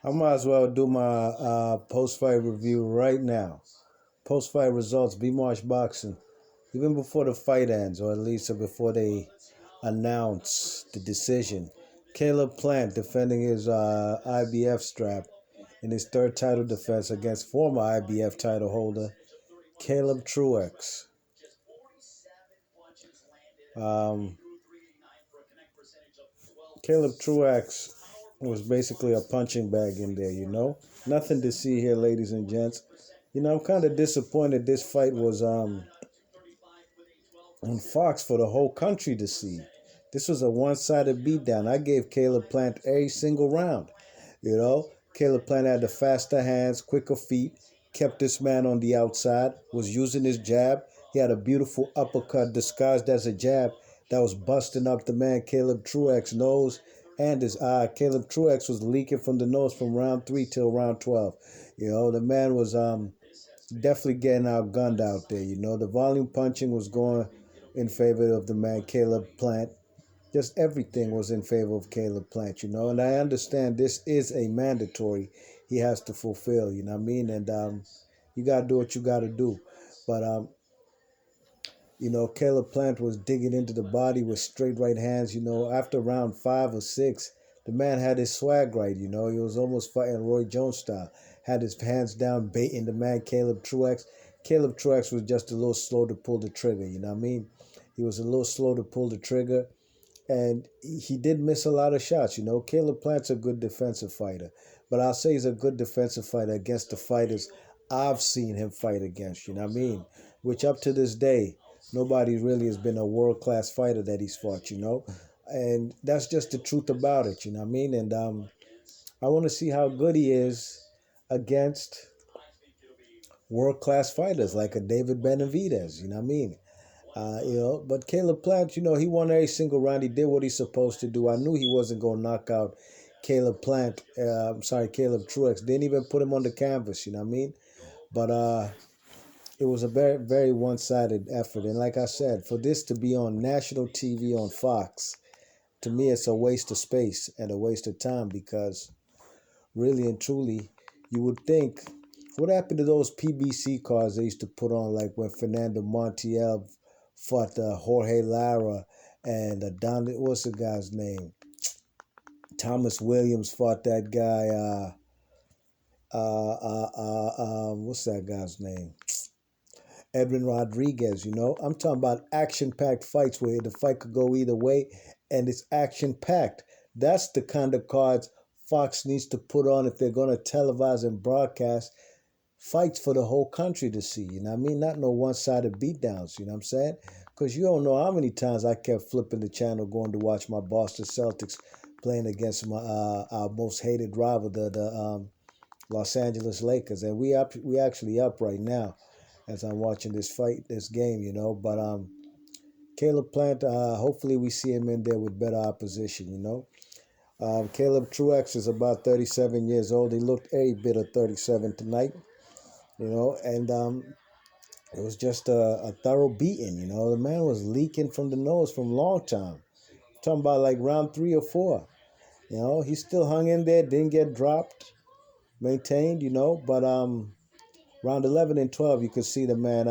I might as well do my post-fight review right now. Post-fight results, B-Marsh Boxing. Even before the fight ends, or at least before they announce the decision. Caleb Plant defending his IBF strap in his third title defense against former IBF title holder Caleb Truax. Um, Caleb Truax was basically a punching bag in there, Nothing to see here, ladies and gents. I'm kind of disappointed this fight was on Fox for the whole country to see. This was a one-sided beatdown. I gave Caleb Plant every single round. Caleb Plant had the faster hands, quicker feet, kept this man on the outside, was using his jab. He had a beautiful uppercut disguised as a jab that was busting up the man Caleb Truax's nose and his eye. Caleb Truax was leaking from the nose from round 3 till round 12. The man was definitely getting outgunned out there. The volume punching was going in favor of the man Caleb Plant. Just everything was in favor of Caleb Plant, And I understand this is a mandatory he has to fulfill, you know what I mean? And you got to do what you got to do. But, Caleb Plant was digging into the body with straight right hands. After round 5 or 6, the man had his swag right, He was almost fighting Roy Jones style. Had his hands down, baiting the man Caleb Truax. Caleb Truax was just a little slow to pull the trigger, you know what I mean? He was a little slow to pull the trigger. And he did miss a lot of shots, Caleb Plant's a good defensive fighter. But I'll say he's a good defensive fighter against the fighters I've seen him fight against, you know what I mean? Which up to this day, nobody really has been a world-class fighter that he's fought, And that's just the truth about it, you know what I mean? And I want to see how good he is against world-class fighters like a David Benavidez, you know what I mean? But Caleb Plant, he won every single round. He did what he's supposed to do. I knew he wasn't going to knock out Caleb Plant. Caleb Truax. Didn't even put him on the canvas, you know what I mean? But it was a very, very one-sided effort. And like I said, for this to be on national TV on Fox, to me, it's a waste of space and a waste of time because really and truly, you would think, what happened to those PBC cards they used to put on, like when Fernando Montiel fought Jorge Lara and what's the guy's name? Thomas Williams fought that guy. What's that guy's name? Edwin Rodriguez, I'm talking about action-packed fights where the fight could go either way, and it's action-packed. That's the kind of cards Fox needs to put on if they're going to televise and broadcast fights for the whole country to see, you know what I mean? Not no one-sided beatdowns, you know what I'm saying? Because you don't know how many times I kept flipping the channel going to watch my Boston Celtics playing against my our most hated rival, the Los Angeles Lakers. And we actually up right now as I'm watching this game, But Caleb Plant, hopefully we see him in there with better opposition, Caleb Truax is about 37 years old. He looked every bit of 37 tonight, and it was just a thorough beating, The man was leaking from the nose from a long time. I'm talking about like round 3 or 4. He still hung in there, didn't get dropped, maintained, But round 11 and 12, you could see the man,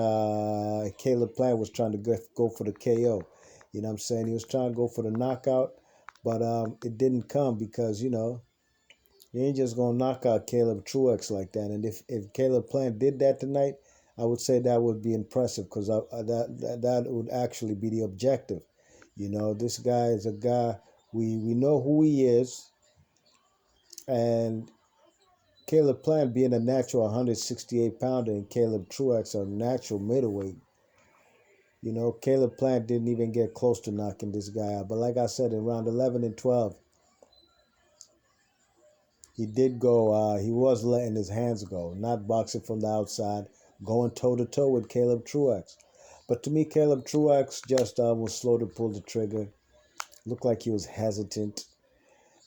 Caleb Plant was trying to go for the KO. You know what I'm saying? He was trying to go for the knockout, but it didn't come because, you ain't just going to knock out Caleb Truax like that. And if Caleb Plant did that tonight, I would say that would be impressive because that would actually be the objective. This guy is a guy, we know who he is. And Caleb Plant being a natural 168-pounder and Caleb Truax a natural middleweight. Caleb Plant didn't even get close to knocking this guy out. But like I said, in round 11 and 12, he did go, he was letting his hands go, not boxing from the outside, going toe-to-toe with Caleb Truax. But to me, Caleb Truax just was slow to pull the trigger, looked like he was hesitant,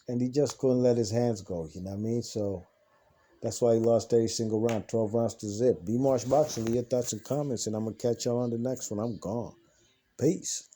and he just couldn't let his hands go, you know what I mean? So that's why he lost every single round, 12 rounds to zip. B-Marsh Boxing, leave your thoughts and comments, and I'm going to catch y'all on the next one. I'm gone. Peace.